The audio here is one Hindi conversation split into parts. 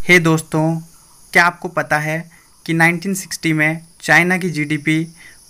हे दोस्तों, क्या आपको पता है कि 1960 में चाइना की जीडीपी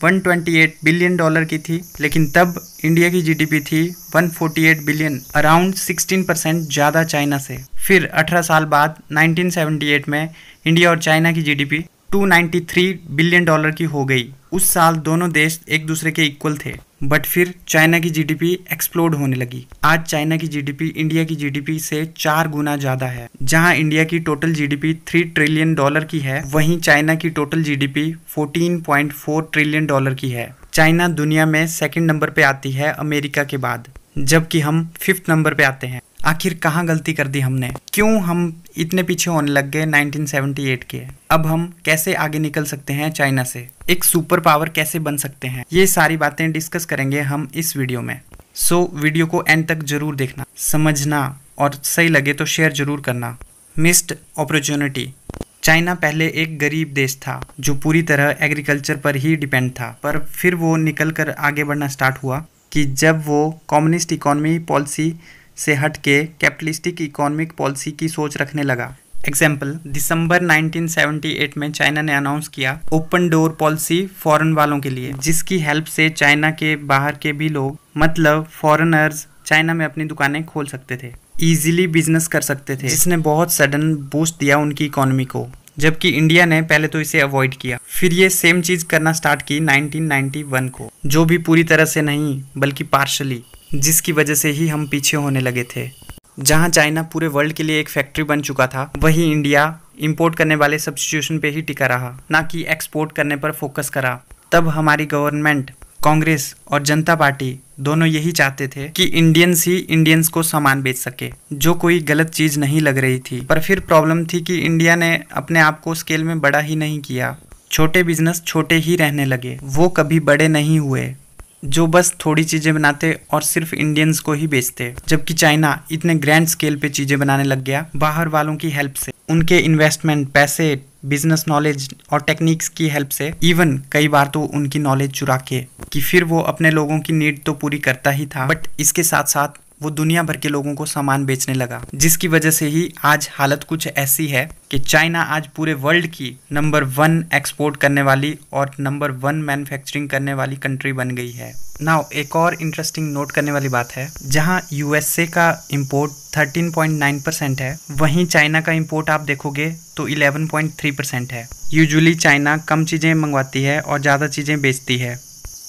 128 बिलियन डॉलर की थी, लेकिन तब इंडिया की जीडीपी थी 148 बिलियन, अराउंड 16% ज़्यादा चाइना से। फिर 18 साल बाद 1978 में इंडिया और चाइना की जीडीपी 293 बिलियन डॉलर की हो गई। उस साल दोनों देश एक दूसरे के इक्वल थे, बट फिर चाइना की जीडीपी एक्सप्लोड होने लगी। आज चाइना की जीडीपी इंडिया की जीडीपी से 4 गुना ज़्यादा है। जहां इंडिया की टोटल जीडीपी 3 ट्रिलियन डॉलर की है, वहीं चाइना की टोटल जीडीपी 14.4 ट्रिलियन डॉलर की है। चाइना दुनिया में सेकंड नंबर पे आती है अमेरिका के बाद, जबकि हम 5th नंबर पे आते हैं। आखिर कहाँ गलती कर दी हमने? क्यों हम इतने पीछे होने लग गए 1978 के? अब हम कैसे आगे निकल सकते हैं चाइना से? एक सुपर पावर कैसे बन सकते हैं? ये सारी बातें डिस्कस करेंगे हम इस वीडियो में। सो वीडियो को एंड तक जरूर देखना, समझना और सही लगे तो शेयर जरूर करना। Missed opportunity. चाइना पहले एक गरीब देश था जो पूरी तरह एग्रीकल्चर पर ही डिपेंड था, पर फिर वो निकल कर आगे बढ़ना स्टार्ट हुआ कि जब वो कम्युनिस्ट इकोनॉमी पॉलिसी से हट के कैपिटलिस्टिक इकोनॉमिक पॉलिसी की सोच रखने लगा। एग्जाम्पल, दिसंबर 1978 में चाइना ने अनाउंस किया ओपन डोर पॉलिसी फॉरेन वालों के लिए, जिसकी हेल्प से चाइना के बाहर के भी लोग, मतलब फॉरेनर्स, चाइना में अपनी दुकानें खोल सकते थे, इजीली बिजनेस कर सकते थे, जिसने बहुत सडन बूस्ट दिया उनकी इकोनॉमी को। जबकि इंडिया ने पहले तो इसे अवॉइड किया, फिर ये सेम चीज करना स्टार्ट की 1991 को, जो भी पूरी तरह से नहीं बल्कि पार्शली, जिसकी वजह से ही हम पीछे होने लगे थे। जहां चाइना पूरे वर्ल्ड के लिए एक फैक्ट्री बन चुका था, वहीं इंडिया इंपोर्ट करने वाले सब्स्टिट्यूशन पे ही टिका रहा, ना कि एक्सपोर्ट करने पर फोकस करा। तब हमारी गवर्नमेंट, कांग्रेस और जनता पार्टी दोनों यही चाहते थे कि इंडियंस ही इंडियंस को सामान बेच सके, जो कोई गलत चीज नहीं लग रही थी। पर फिर प्रॉब्लम थी कि इंडिया ने अपने आप को स्केल में बड़ा ही नहीं किया। छोटे बिजनेस छोटे ही रहने लगे, वो कभी बड़े नहीं हुए, जो बस थोड़ी चीजें बनाते और सिर्फ इंडियंस को ही बेचते। जबकि चाइना इतने ग्रैंड स्केल पे चीजें बनाने लग गया बाहर वालों की हेल्प से, उनके इन्वेस्टमेंट, पैसे, बिजनेस नॉलेज और टेक्निक्स की हेल्प से, इवन कई बार तो उनकी नॉलेज चुरा के, कि फिर वो अपने लोगों की नीड तो पूरी करता ही था, बट इसके साथ साथ वो दुनिया भर के लोगों को सामान बेचने लगा, जिसकी वजह से ही आज हालत कुछ ऐसी है कि चाइना आज पूरे वर्ल्ड की नंबर 1 एक्सपोर्ट करने वाली और नंबर 1 मैन्युफैक्चरिंग करने वाली कंट्री बन गई है। नाउ एक और इंटरेस्टिंग नोट करने वाली बात है, जहां यूएसए का इंपोर्ट 13.9% है, वहीं चाइना का इंपोर्ट आप देखोगे तो 11.3% है। यूजुअली चाइना कम चीजें मंगवाती है और ज्यादा चीजें बेचती है,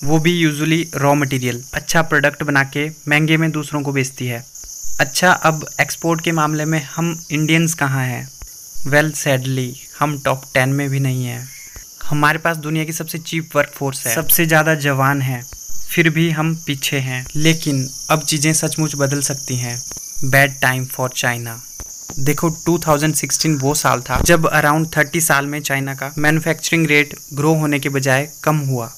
वो भी यूजुअली रॉ मटेरियल, अच्छा प्रोडक्ट बना के महंगे में दूसरों को बेचती है। अच्छा, अब एक्सपोर्ट के मामले में हम इंडियंस कहाँ हैं? वेल सैडली हम टॉप 10 में भी नहीं हैं। हमारे पास दुनिया की सबसे चीप वर्कफोर्स है, सबसे ज़्यादा जवान है, फिर भी हम पीछे हैं। लेकिन अब चीज़ें सचमुच बदल सकती हैं। Bad time for China. देखो, 2016 वो साल था जब अराउंड 30 साल में चाइना का मैन्युफैक्चरिंग रेट ग्रो होने के बजाय कम हुआ।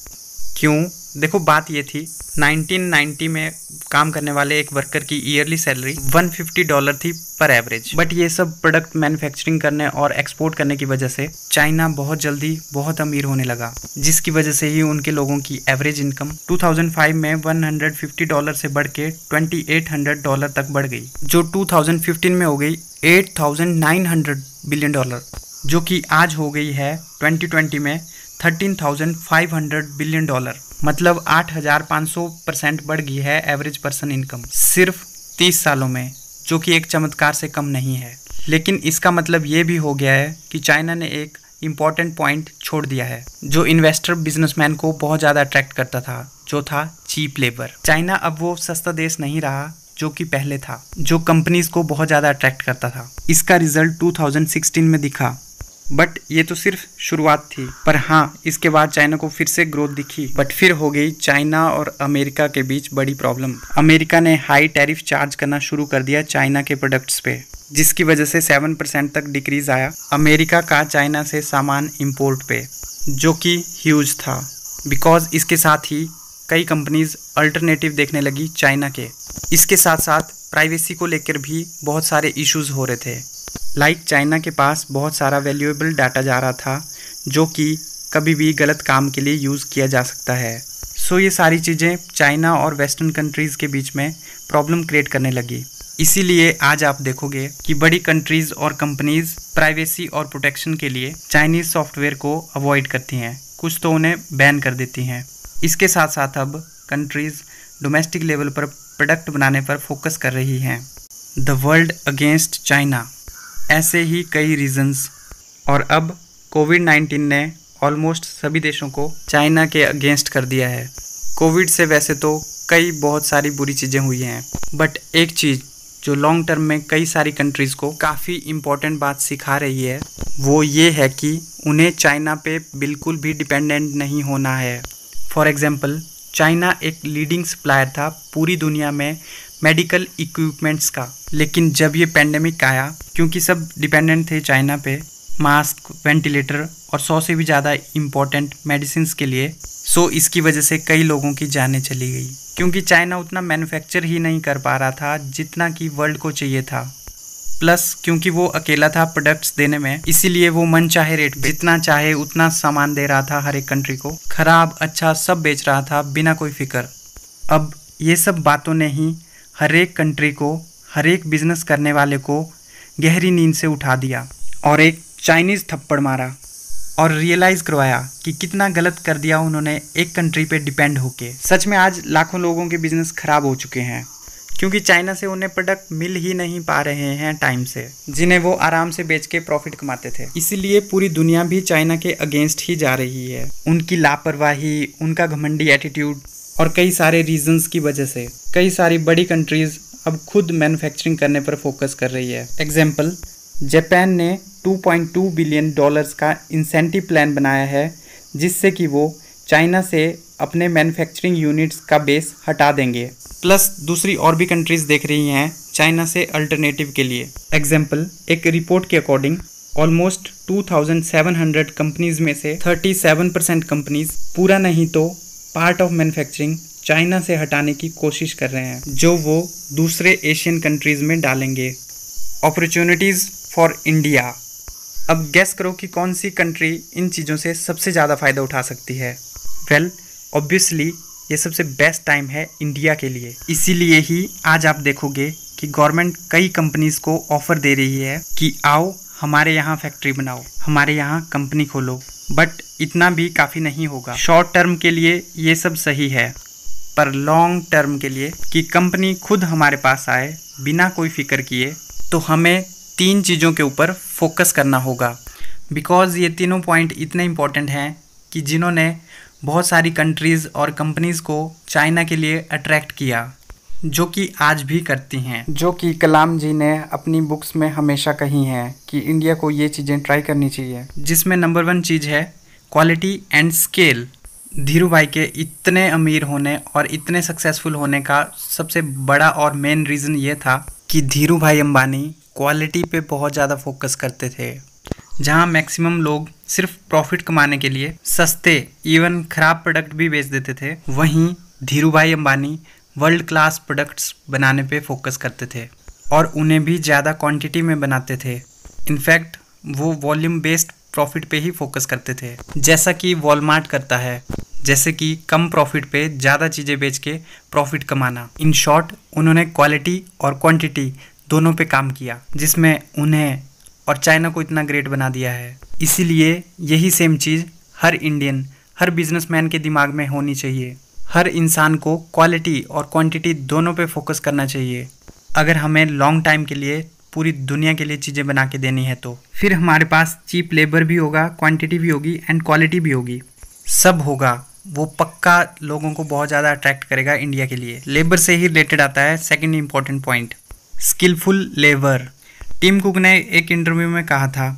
क्यों? देखो, बात ये थी 1990 में काम करने वाले एक वर्कर की ईयरली सैलरी $150 थी पर एवरेज, बट ये सब प्रोडक्ट मैन्युफैक्चरिंग करने और एक्सपोर्ट करने की वजह से चाइना बहुत जल्दी बहुत अमीर होने लगा, जिसकी वजह से ही उनके लोगों की एवरेज इनकम 2005 में $150 से बढ़ के $2800 तक बढ़ गई, जो 2015 में हो गई $8900 बिलियन, जो कि आज हो गई है 2020 में $13,500 बिलियन। मतलब 8500% बढ़ गई है एवरेज पर्सन इनकम सिर्फ 30 सालों में, जो कि एक चमत्कार से कम नहीं है। लेकिन इसका मतलब ये भी हो गया है कि चाइना ने एक इम्पॉर्टेंट पॉइंट छोड़ दिया है, जो इन्वेस्टर बिजनेसमैन को बहुत ज़्यादा अट्रैक्ट करता था, जो था चीप लेबर। चाइना अब वो सस्ता देश नहीं रहा जो कि पहले था, जो कंपनीज को बहुत ज़्यादा अट्रैक्ट करता था। इसका रिजल्ट 2016 में दिखा, बट ये तो सिर्फ शुरुआत थी। पर हाँ, इसके बाद चाइना को फिर से ग्रोथ दिखी, बट फिर हो गई चाइना और अमेरिका के बीच बड़ी प्रॉब्लम। अमेरिका ने हाई टैरिफ चार्ज करना शुरू कर दिया चाइना के प्रोडक्ट्स पे, जिसकी वजह से 7% तक डिक्रीज आया अमेरिका का चाइना से सामान इंपोर्ट पे, जो कि ह्यूज था। बिकॉज इसके साथ ही कई कंपनीज अल्टरनेटिव देखने लगी चाइना के। इसके साथ साथ प्राइवेसी को लेकर भी बहुत सारे इश्यूज हो रहे थे। लाइक चाइना के पास बहुत सारा वैल्यूएबल डाटा जा रहा था, जो कि कभी भी गलत काम के लिए यूज़ किया जा सकता है। सो ये सारी चीज़ें चाइना और वेस्टर्न कंट्रीज़ के बीच में प्रॉब्लम क्रिएट करने लगी। इसीलिए आज आप देखोगे कि बड़ी कंट्रीज और कंपनीज प्राइवेसी और प्रोटेक्शन के लिए चाइनीज सॉफ्टवेयर को अवॉइड करती हैं, कुछ तो उन्हें बैन कर देती हैं। इसके साथ साथ अब कंट्रीज डोमेस्टिक लेवल पर प्रोडक्ट बनाने पर फोकस कर रही हैं। द वर्ल्ड अगेंस्ट चाइना, ऐसे ही कई रीजंस। और अब कोविड-19 ने ऑलमोस्ट सभी देशों को चाइना के अगेंस्ट कर दिया है। कोविड से वैसे तो कई बहुत सारी बुरी चीज़ें हुई हैं, बट एक चीज़ जो लॉन्ग टर्म में कई सारी कंट्रीज़ को काफ़ी इम्पोर्टेंट बात सिखा रही है, वो ये है कि उन्हें चाइना पे बिल्कुल भी डिपेंडेंट नहीं होना है। फॉर एग्जांपल, चाइना एक लीडिंग सप्लायर था पूरी दुनिया में मेडिकल इक्विपमेंट्स का, लेकिन जब ये पेंडेमिक आया, क्योंकि सब डिपेंडेंट थे चाइना पे मास्क, वेंटिलेटर और 100 से भी ज़्यादा इम्पोर्टेंट मेडिसिन के लिए, सो इसकी वजह से कई लोगों की जानें चली गई, क्योंकि चाइना उतना मैन्युफैक्चर ही नहीं कर पा रहा था जितना कि वर्ल्ड को चाहिए था। प्लस क्योंकि वो अकेला था प्रोडक्ट्स देने में, इसीलिए वो मनचाहे रेट पे जितना चाहे उतना सामान दे रहा था हर एक कंट्री को, खराब अच्छा सब बेच रहा था बिना कोई फिक्र। अब ये सब बातों ने ही हर एक कंट्री को, हर एक बिजनेस करने वाले को गहरी नींद से उठा दिया और एक चाइनीज़ थप्पड़ मारा और रियलाइज़ करवाया कि कितना गलत कर दिया उन्होंने एक कंट्री पे डिपेंड होके। सच में आज लाखों लोगों के बिजनेस खराब हो चुके हैं, क्योंकि चाइना से उन्हें प्रोडक्ट मिल ही नहीं पा रहे हैं टाइम से, जिन्हें वो आराम से बेच के प्रॉफिट कमाते थे। इसीलिए पूरी दुनिया भी चाइना के अगेंस्ट ही जा रही है। उनकी लापरवाही, उनका घमंडी एटीट्यूड और कई सारे रीजंस की वजह से कई सारी बड़ी कंट्रीज अब खुद मैन्युफैक्चरिंग करने पर फोकस कर रही है। एग्जाम्पल, जापान ने $2.2 बिलियन का इंसेंटिव प्लान बनाया है, जिससे कि वो चाइना से अपने मैन्युफैक्चरिंग यूनिट्स का बेस हटा देंगे। प्लस दूसरी और भी कंट्रीज़ देख रही हैं चाइना से अल्टरनेटिव के लिए। एग्जाम्पल, एक रिपोर्ट के अकॉर्डिंग ऑलमोस्ट 2700 कंपनीज में से 37% कंपनीज पूरा नहीं तो पार्ट ऑफ मैन्युफैक्चरिंग चाइना से हटाने की कोशिश कर रहे हैं, जो वो दूसरे एशियन कंट्रीज में डालेंगे। Opportunities for India. अब गेस करो कि कौन सी कंट्री इन चीज़ों से सबसे ज़्यादा फ़ायदा उठा सकती है। वेल, ऑब्वियसली ये सबसे बेस्ट टाइम है इंडिया के लिए। इसीलिए ही आज आप देखोगे कि गवर्नमेंट कई कंपनीज़ को ऑफ़र दे रही है कि आओ हमारे यहाँ फैक्ट्री बनाओ, हमारे यहाँ कंपनी खोलो। बट इतना भी काफ़ी नहीं होगा। शॉर्ट टर्म के लिए ये सब सही है, पर लॉन्ग टर्म के लिए कि कंपनी खुद हमारे पास आए बिना कोई फिक्र किए, तो हमें 3 चीज़ों के ऊपर फोकस करना होगा। बिकॉज़ ये तीनों पॉइंट इतने इम्पॉर्टेंट हैं कि जिन्होंने बहुत सारी कंट्रीज़ और कंपनीज़ को चाइना के लिए अट्रैक्ट किया, जो कि आज भी करती हैं, जो कि कलाम जी ने अपनी बुक्स में हमेशा कही हैं कि इंडिया को ये चीज़ें ट्राई करनी चाहिए। जिसमें नंबर 1 चीज़ है क्वालिटी एंड स्केल। धीरू भाई के इतने अमीर होने और इतने सक्सेसफुल होने का सबसे बड़ा और मेन रीज़न ये था कि धीरू भाई अंबानी क्वालिटी पे बहुत ज़्यादा फोकस करते थे। जहाँ मैक्सिमम लोग सिर्फ प्रॉफिट कमाने के लिए सस्ते इवन ख़राब प्रोडक्ट भी बेच देते थे, वहीं धीरू भाई अंबानी वर्ल्ड क्लास प्रोडक्ट्स बनाने पे फोकस करते थे और उन्हें भी ज़्यादा क्वांटिटी में बनाते थे। इनफैक्ट वो वॉल्यूम बेस्ड प्रॉफिट पे ही फोकस करते थे, जैसा कि वॉलमार्ट करता है, जैसे कि कम प्रॉफिट पे ज़्यादा चीज़ें बेच के प्रॉफिट कमाना। इन शॉर्ट, उन्होंने क्वालिटी और क्वांटिटी दोनों पे काम किया, जिसमें उन्हें और चाइना को इतना ग्रेट बना दिया है। इसीलिए यही सेम चीज़ हर इंडियन, हर बिजनेसमैन के दिमाग में होनी चाहिए। हर इंसान को क्वालिटी और क्वांटिटी दोनों पे फोकस करना चाहिए। अगर हमें लॉन्ग टाइम के लिए पूरी दुनिया के लिए चीज़ें बना के देनी है, तो फिर हमारे पास चीप लेबर भी होगा, क्वांटिटी भी होगी एंड क्वालिटी भी होगी, सब होगा। वो पक्का लोगों को बहुत ज़्यादा अट्रैक्ट करेगा इंडिया के लिए। लेबर से ही रिलेटेड आता है second important point, skilful labour. Tim Cook ने एक इंटरव्यू में कहा था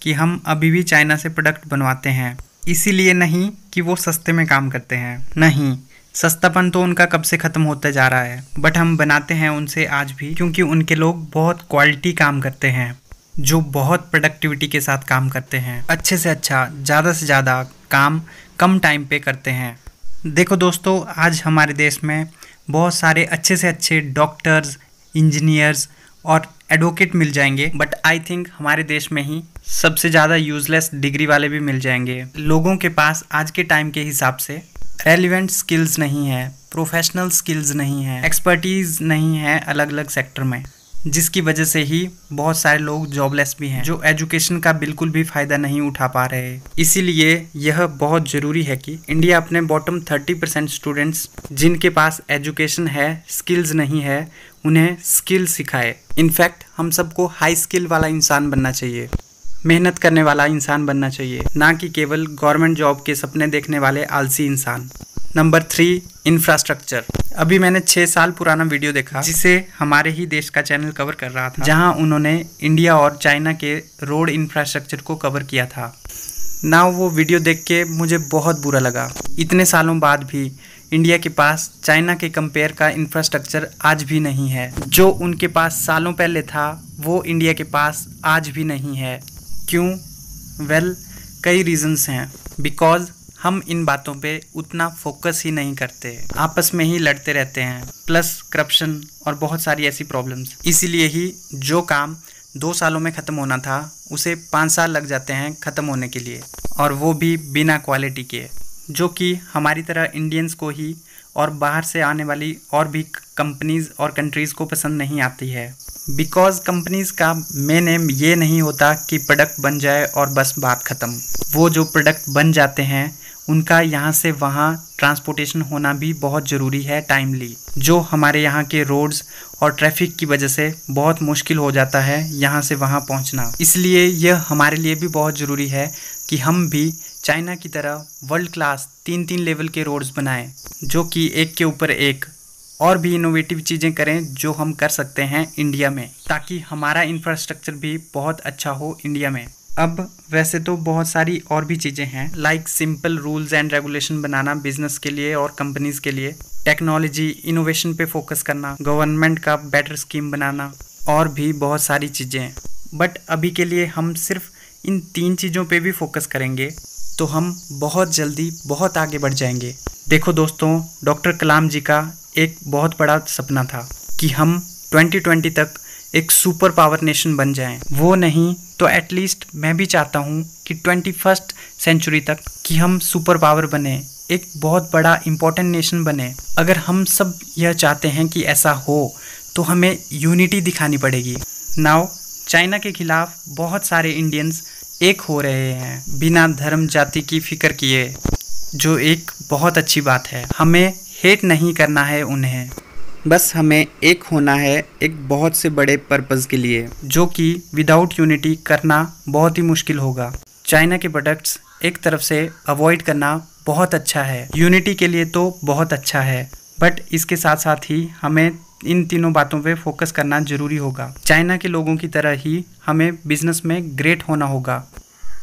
कि हम अभी भी चाइना से प्रोडक्ट बनवाते हैं, इसीलिए नहीं कि वो सस्ते में काम करते हैं, नहीं, सस्तापन तो उनका कब से ख़त्म होता जा रहा है, बट हम बनाते हैं उनसे आज भी, क्योंकि उनके लोग बहुत क्वालिटी काम करते हैं, जो बहुत प्रोडक्टिविटी के साथ काम करते हैं, अच्छे से अच्छा, ज़्यादा से ज़्यादा काम कम टाइम पे करते हैं। देखो दोस्तों, आज हमारे देश में बहुत सारे अच्छे से अच्छे डॉक्टर्स, इंजीनियर्स और एडवोकेट मिल जाएंगे, बट आई थिंक हमारे देश में ही सबसे ज़्यादा यूजलेस डिग्री वाले भी मिल जाएंगे। लोगों के पास आज के टाइम के हिसाब से रेलिवेंट स्किल्स नहीं है, प्रोफेशनल स्किल्स नहीं है, एक्सपर्टीज़ नहीं है अलग अलग सेक्टर में। जिसकी वजह से ही बहुत सारे लोग जॉबलेस भी हैं, जो एजुकेशन का बिल्कुल भी फ़ायदा नहीं उठा पा रहे। इसीलिए यह बहुत ज़रूरी है कि इंडिया अपने बॉटम 30% स्टूडेंट्स जिनके पास एजुकेशन है, स्किल्स नहीं है, उन्हें स्किल सिखाए। इनफैक्ट हम सबको हाई स्किल वाला इंसान बनना चाहिए, मेहनत करने वाला इंसान बनना चाहिए, ना कि केवल गवर्नमेंट जॉब के सपने देखने वाले आलसी इंसान। Number 3, infrastructure. अभी मैंने 6 साल पुराना वीडियो देखा जिसे हमारे ही देश का चैनल कवर कर रहा था, जहां उन्होंने इंडिया और चाइना के रोड इंफ्रास्ट्रक्चर को कवर किया था। ना वो वीडियो देख के मुझे बहुत बुरा लगा। इतने सालों बाद भी इंडिया के पास चाइना के कंपेयर का इंफ्रास्ट्रक्चर आज भी नहीं है। जो उनके पास सालों पहले था वो इंडिया के पास आज भी नहीं है। क्यों? वेल, कई रीजंस हैं। बिकॉज हम इन बातों पे उतना फोकस ही नहीं करते, आपस में ही लड़ते रहते हैं, प्लस करप्शन और बहुत सारी ऐसी प्रॉब्लम्स। इसीलिए ही जो काम 2 सालों में ख़त्म होना था उसे 5 साल लग जाते हैं ख़त्म होने के लिए, और वो भी बिना क्वालिटी के, जो कि हमारी तरह इंडियंस को ही और बाहर से आने वाली और भी कंपनीज़ और कंट्रीज़ को पसंद नहीं आती है। बिकॉज कंपनीज़ का मेन एम ये नहीं होता कि प्रोडक्ट बन जाए और बस बात ख़त्म। वो जो प्रोडक्ट बन जाते हैं उनका यहाँ से वहाँ ट्रांसपोर्टेशन होना भी बहुत ज़रूरी है, टाइमली, जो हमारे यहाँ के रोड्स और ट्रैफिक की वजह से बहुत मुश्किल हो जाता है यहाँ से वहाँ पहुँचना। इसलिए यह हमारे लिए भी बहुत ज़रूरी है कि हम भी चाइना की तरह वर्ल्ड क्लास 3-3 लेवल के रोड्स बनाएं, जो कि एक के ऊपर एक और भी इनोवेटिव चीज़ें करें जो हम कर सकते हैं इंडिया में, ताकि हमारा इंफ्रास्ट्रक्चर भी बहुत अच्छा हो इंडिया में। अब वैसे तो बहुत सारी और भी चीज़ें हैं, like simple rules and regulation banana business के लिए और कंपनीज़ के लिए, टेक्नोलॉजी इनोवेशन पे फोकस करना, गवर्नमेंट का बेटर स्कीम बनाना, और भी बहुत सारी चीज़ें। बट अभी के लिए हम सिर्फ इन 3 चीज़ों पे भी फोकस करेंगे तो हम बहुत जल्दी बहुत आगे बढ़ जाएंगे। देखो दोस्तों, डॉक्टर कलाम जी का एक बहुत बड़ा सपना था कि हम 2020 तक एक सुपर पावर नेशन बन जाएं। वो नहीं तो एटलीस्ट मैं भी चाहता हूँ कि 21st सेंचुरी तक कि हम सुपर पावर बने, एक बहुत बड़ा इम्पोर्टेंट नेशन बने। अगर हम सब यह चाहते हैं कि ऐसा हो तो हमें यूनिटी दिखानी पड़ेगी। नाउ चाइना के खिलाफ बहुत सारे इंडियंस एक हो रहे हैं बिना धर्म जाति की फिक्र किए, जो एक बहुत अच्छी बात है। हमें हेट नहीं करना है उन्हें, बस हमें एक होना है एक बहुत से बड़े पर्पस के लिए, जो कि विदाउट यूनिटी करना बहुत ही मुश्किल होगा। चाइना के प्रोडक्ट्स एक तरफ से अवॉइड करना बहुत अच्छा है, यूनिटी के लिए तो बहुत अच्छा है, बट इसके साथ साथ ही हमें इन तीनों बातों पे फोकस करना ज़रूरी होगा। चाइना के लोगों की तरह ही हमें बिजनेस में ग्रेट होना होगा।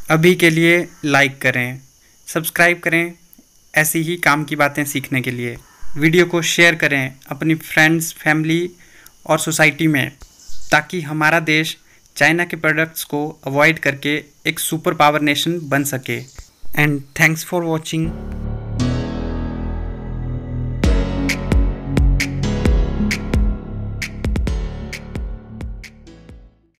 अभी के लिए लाइक करें, सब्सक्राइब करें ऐसी ही काम की बातें सीखने के लिए। वीडियो को शेयर करें अपनी फ्रेंड्स, फैमिली और सोसाइटी में, ताकि हमारा देश चाइना के प्रोडक्ट्स को अवॉइड करके एक सुपर पावर नेशन बन सके। And thanks for watching.